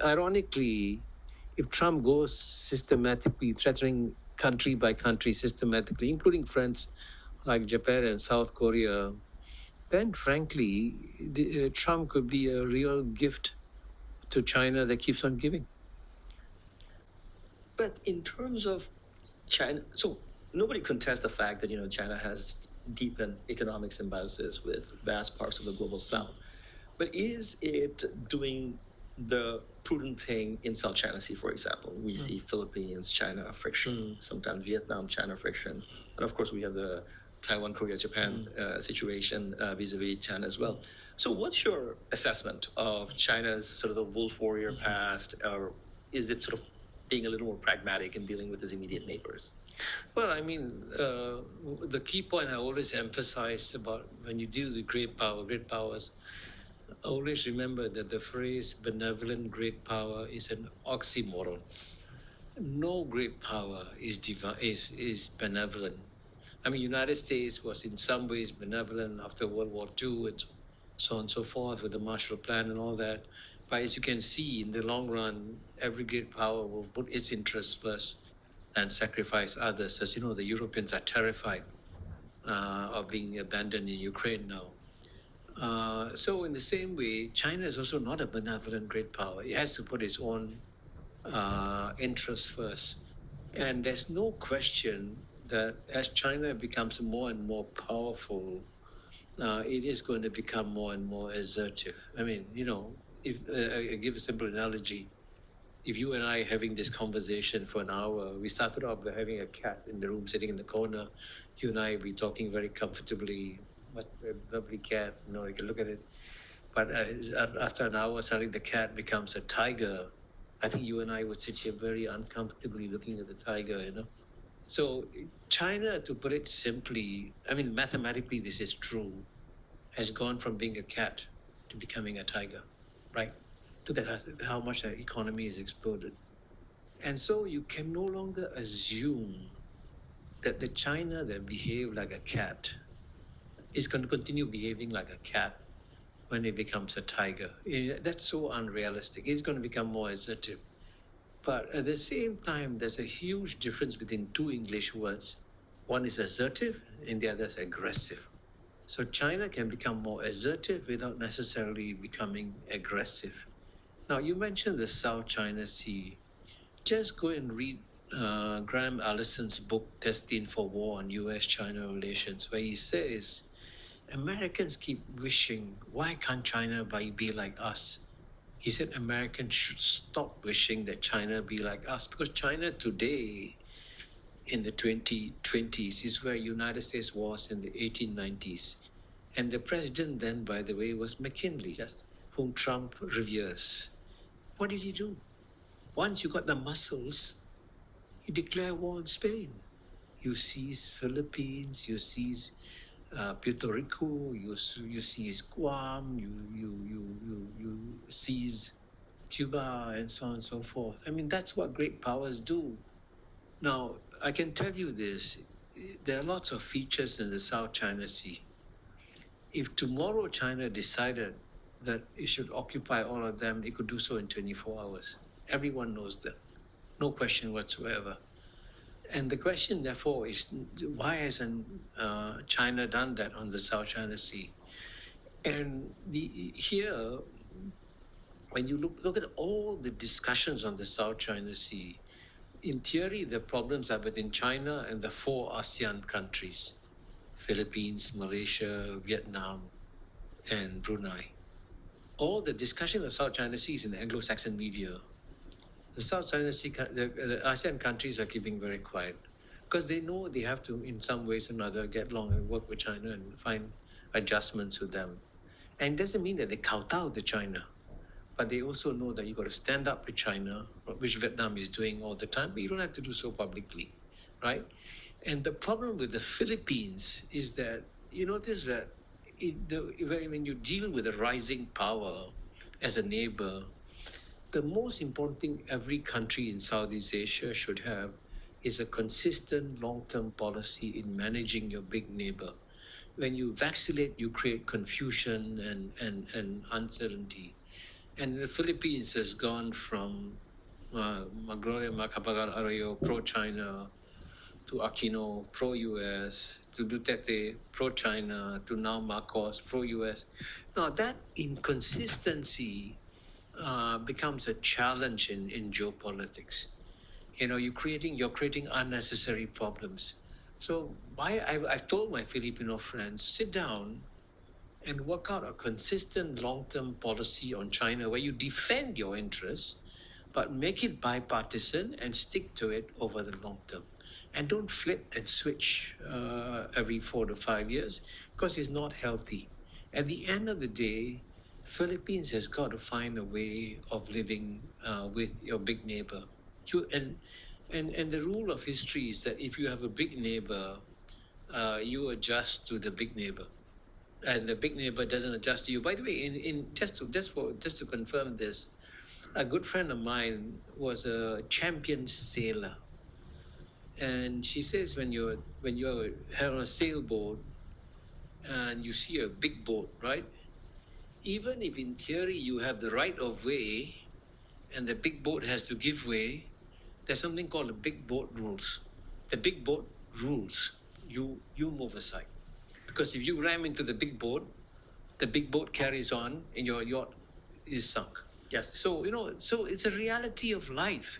Ironically, if Trump goes systematically threatening country by country systematically, including friends like Japan and South Korea, then frankly, Trump could be a real gift to China that keeps on giving. But in terms of China, so nobody contests the fact that China has deepened economic symbiosis with vast parts of the global South. But is it doing the prudent thing in South China Sea, for example? We see Philippines, China friction, sometimes Vietnam, China friction. And of course, we have the Taiwan, Korea, Japan situation vis-a-vis China as well. So what's your assessment of China's sort of the wolf warrior past, or is it sort of being a little more pragmatic in dealing with its immediate neighbors? Well, I mean, the key point I always emphasize about when you deal with great powers, always remember that the phrase benevolent great power is an oxymoron. No great power is benevolent. I mean, United States was in some ways benevolent after World War II and so on and so forth with the Marshall Plan and all that. But as you can see, in the long run, every great power will put its interests first and sacrifice others. As you know, the Europeans are terrified of being abandoned in Ukraine now. So, in the same way, China is also not a benevolent great power. It has to put its own interests first. And there's no question that as China becomes more and more powerful, it is going to become more and more assertive. I mean, if I give a simple analogy, if you and I having this conversation for an hour, we started off by having a cat in the room sitting in the corner. You and I be talking very comfortably. What's a lovely cat? You can look at it. But after an hour, suddenly the cat becomes a tiger. I think you and I would sit here very uncomfortably looking at the tiger. So China, to put it simply, I mean, mathematically, this is true, has gone from being a cat to becoming a tiger, right? Look at how much the economy has exploded. And so you can no longer assume that the China that behaved like a cat is going to continue behaving like a cat when it becomes a tiger. That's so unrealistic. It's going to become more assertive. But at the same time, there's a huge difference between two English words. One is assertive and the other is aggressive. So China can become more assertive without necessarily becoming aggressive. Now, you mentioned the South China Sea. Just go and read Graham Allison's book, Destined for War on US China Relations, where he says Americans keep wishing, why can't China be like us? He said Americans should stop wishing that China be like us because China today in the 2020s is where United States was in the 1890s. And the president then, by the way, was McKinley, Yes. whom Trump reveres. What did he do? Once you got the muscles, you declare war on Spain. You seize Philippines, you seize Puerto Rico, you seize Guam, you seize Cuba, and so on and so forth. I mean, that's what great powers do. Now, I can tell you this: there are lots of features in the South China Sea. If tomorrow China decided that it should occupy all of them, it could do so in 24 hours. Everyone knows that, no question whatsoever. And the question, therefore, is why hasn't China done that on the South China Sea? And here, when you look at all the discussions on the South China Sea, in theory, the problems are within China and the four ASEAN countries: Philippines, Malaysia, Vietnam, and Brunei. All the discussion of South China Sea is in the Anglo-Saxon media. The South China Sea, the ASEAN countries are keeping very quiet because they know they have to, in some ways or another, get along and work with China and find adjustments with them. And it doesn't mean that they kowtow to China, but they also know that you've got to stand up to China, which Vietnam is doing all the time, but you don't have to do so publicly, right? And the problem with the Philippines is that you notice that when you deal with a rising power as a neighbor, the most important thing every country in Southeast Asia should have is a consistent long-term policy in managing your big neighbor. When you vacillate, you create confusion and uncertainty. And the Philippines has gone from Magnolia Macapagal Arroyo, pro-China, to Aquino, pro-US, to Duterte, pro-China, to now Marcos, pro-US. Now that inconsistency becomes a challenge in geopolitics. You're creating unnecessary problems. So I've told my Filipino friends, sit down and work out a consistent long-term policy on China where you defend your interests, but make it bipartisan and stick to it over the long term. And don't flip and switch every 4 to 5 years because it's not healthy. At the end of the day, Philippines has got to find a way of living with your big neighbor. You and the rule of history is that if you have a big neighbor, you adjust to the big neighbor, and the big neighbor doesn't adjust to you. By the way, in just to confirm this, a good friend of mine was a champion sailor, and she says when you're on a sailboat and you see a big boat, right? Even if in theory you have the right of way, and the big boat has to give way, there's something called the big boat rules. The big boat rules. You move aside. Because if you ram into the big boat carries on and your yacht is sunk. Yes. So it's a reality of life.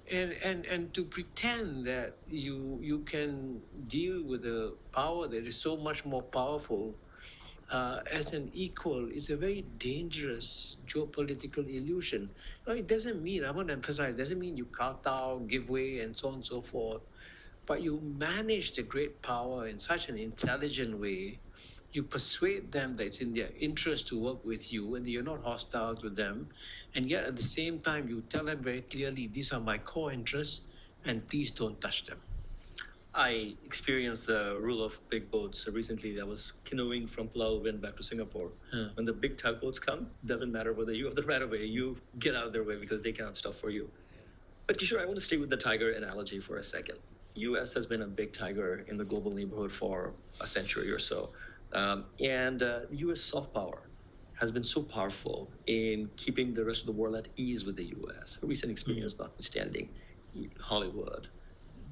And to pretend that you can deal with a power that is so much more powerful as an equal is a very dangerous geopolitical illusion. No, it doesn't mean, I want to emphasize, it doesn't mean you kowtow, give way, and so on and so forth. But you manage the great power in such an intelligent way. You persuade them that it's in their interest to work with you and that you're not hostile to them. And yet at the same time, you tell them very clearly, these are my core interests and please don't touch them. I experienced the rule of big boats recently. I was canoeing from Pulau Ubin back to Singapore. When the big tugboats come, doesn't matter whether you have the right of way, you get out of their way because they cannot stop for you. But Kishore, I want to stay with the tiger analogy for a second. U.S. has been a big tiger in the global neighborhood for a century or so. And U.S. soft power has been so powerful in keeping the rest of the world at ease with the U.S. A recent experience notwithstanding, Hollywood,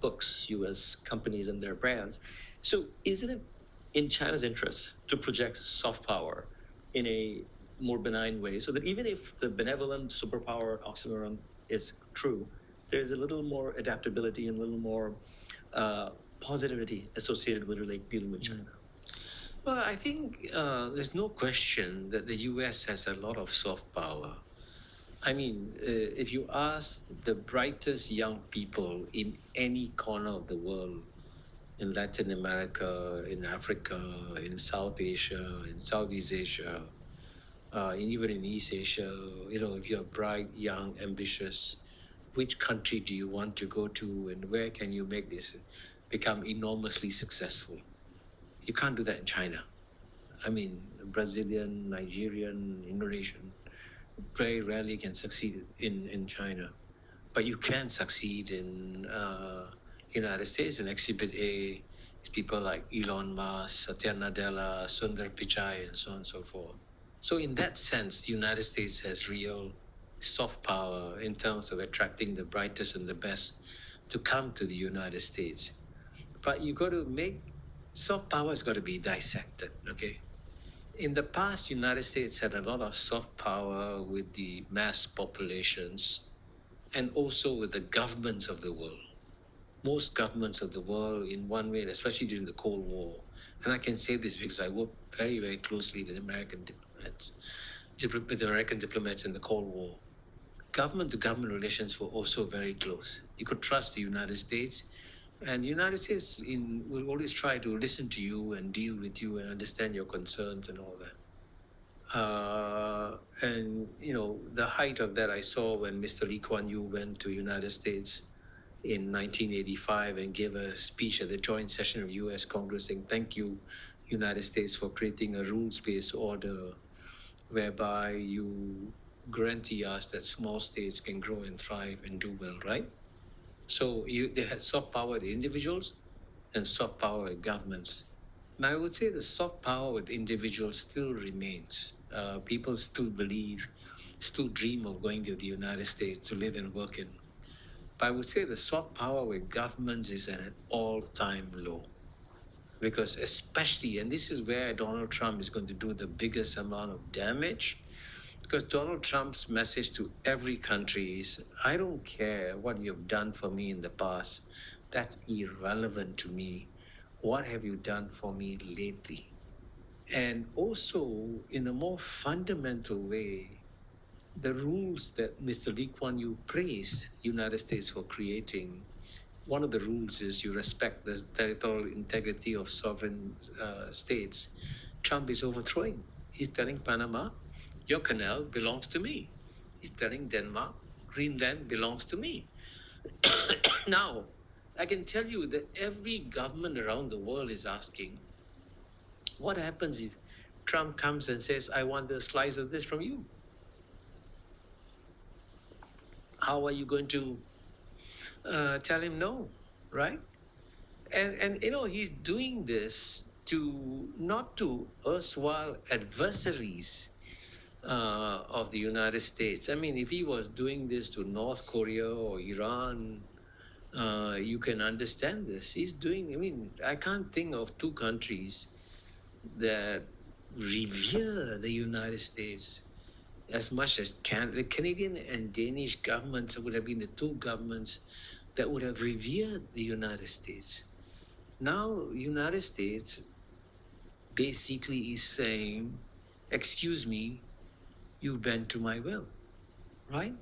books, U.S. companies and their brands. So isn't it in China's interest to project soft power in a more benign way so that even if the benevolent superpower oxymoron is true, there's a little more adaptability and a little more positivity associated with dealing with China? Well, I think there's no question that the US has a lot of soft power. I mean, if you ask the brightest young people in any corner of the world, in Latin America, in Africa, in South Asia, in Southeast Asia, and even in East Asia, if you're bright, young, ambitious, which country do you want to go to and where can you make this become enormously successful? You can't do that in China. I mean, Brazilian, Nigerian, Indonesian very rarely can succeed in China. But you can succeed in United States. In Exhibit A, it's people like Elon Musk, Satya Nadella, Sundar Pichai, and so on and so forth. So in that sense, the United States has real soft power in terms of attracting the brightest and the best to come to the United States. But you got to make soft power has got to be dissected, okay? In the past, United States had a lot of soft power with the mass populations and also with the governments of the world. Most governments of the world, in one way, especially during the Cold War, and I can say this because I worked very, very closely with American diplomats in the Cold War. Government-to-government relations were also very close. You could trust the United States, and the United States will always try to listen to you and deal with you and understand your concerns and all that. And the height of that I saw when Mr. Lee Kuan Yew went to United States in 1985 and gave a speech at the joint session of U.S. Congress saying, "Thank you, United States, for creating a rules-based order whereby you guarantee us that small states can grow and thrive and do well," right? So they had soft power with individuals and soft power with governments. And I would say the soft power with individuals still remains. People still believe still dream of going to the United States to live and work in. But I would say the soft power with governments is at an all-time low. Because especially, and this is where Donald Trump is going to do the biggest amount of damage, because Donald Trump's message to every country is, I don't care what you've done for me in the past. That's irrelevant to me. What have you done for me lately? And also, in a more fundamental way, the rules that Mr. Lee Kuan Yew praised United States for creating, one of the rules is you respect the territorial integrity of sovereign states. Trump is overthrowing. He's telling Panama, your canal belongs to me. He's telling Denmark, Greenland belongs to me. Now, I can tell you that every government around the world is asking, what happens if Trump comes and says, I want a slice of this from you? How are you going to tell him no, right? And he's doing this to not to erstwhile adversaries of the United States. I mean, if he was doing this to North Korea or Iran, you can understand this. He's doing, I mean, I can't think of two countries that revere the United States as much as the Canadian and Danish governments would have been the two governments that would have revered the United States. Now, United States basically is saying, excuse me, you bend to my will, right?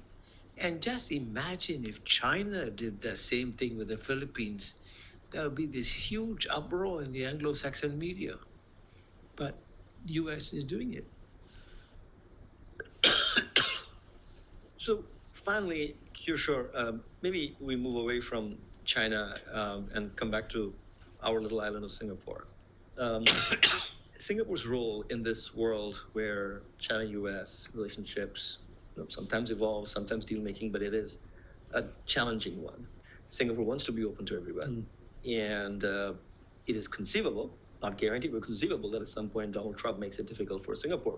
And just imagine if China did the same thing with the Philippines, there would be this huge uproar in the Anglo-Saxon media. But the US is doing it. So finally, Kishore, maybe we move away from China and come back to our little island of Singapore. Singapore's role in this world where China-US relationships sometimes evolve, sometimes deal-making, but it is a challenging one. Singapore wants to be open to everyone. And it is conceivable, not guaranteed, but conceivable that at some point Donald Trump makes it difficult for Singapore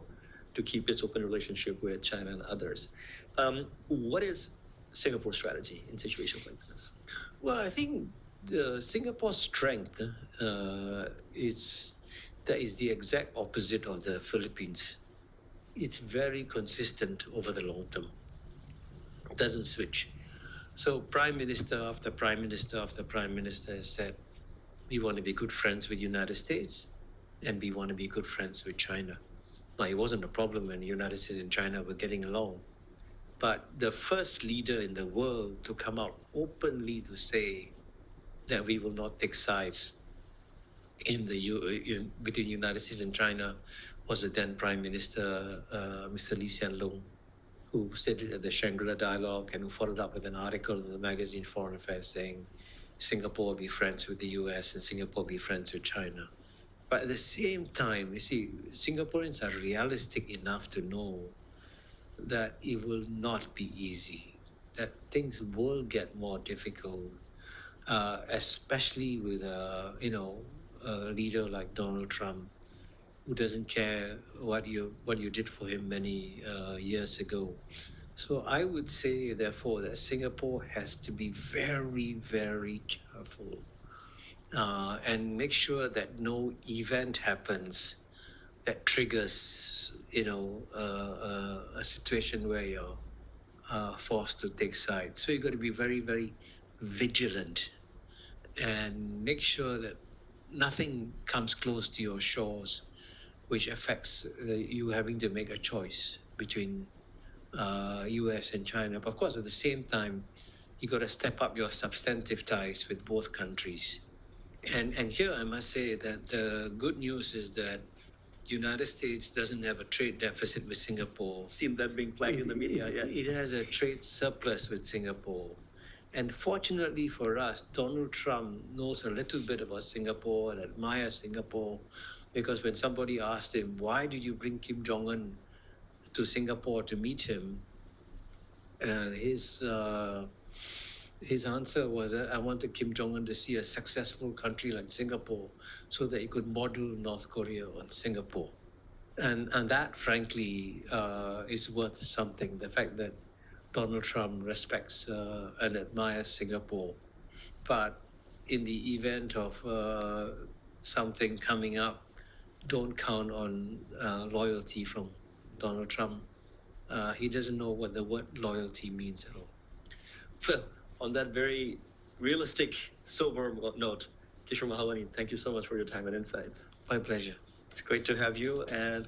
to keep its open relationship with China and others. What is Singapore's strategy in situations like this? Well, I think Singapore's strength is the exact opposite of the Philippines. It's very consistent over the long term. It doesn't switch. So Prime Minister after Prime Minister after Prime Minister has said, we want to be good friends with the United States and we want to be good friends with China. Now, it wasn't a problem when the United States and China were getting along. But the first leader in the world to come out openly to say that we will not take sides between the United States and China was the then Prime Minister, Mr. Lee Hsien Loong, who said it at the Shangri-La Dialogue and who followed up with an article in the magazine Foreign Affairs saying Singapore will be friends with the US and Singapore will be friends with China. But at the same time, you see, Singaporeans are realistic enough to know that it will not be easy, that things will get more difficult, especially with a leader like Donald Trump, who doesn't care what you did for him many years ago. So I would say, therefore, that Singapore has to be very, very careful and make sure that no event happens that triggers, a situation where you're forced to take sides. So you've got to be very, very vigilant and make sure that nothing comes close to your shores, which affects you having to make a choice between US and China. But of course, at the same time, you got to step up your substantive ties with both countries. And here I must say that the good news is that the United States doesn't have a trade deficit with Singapore. Seen that being flagged in the media, yeah. It has a trade surplus with Singapore. And fortunately for us, Donald Trump knows a little bit about Singapore and admires Singapore, because when somebody asked him, why did you bring Kim Jong-un to Singapore to meet him? And his answer was, I wanted Kim Jong-un to see a successful country like Singapore so that he could model North Korea on Singapore. And that, frankly, is worth something. The fact that Donald Trump respects and admires Singapore, but in the event of something coming up, don't count on loyalty from Donald Trump. He doesn't know what the word loyalty means at all. Well, on that very realistic, sober note, Kishore Mahbubani, thank you so much for your time and insights. My pleasure. It's great to have you, and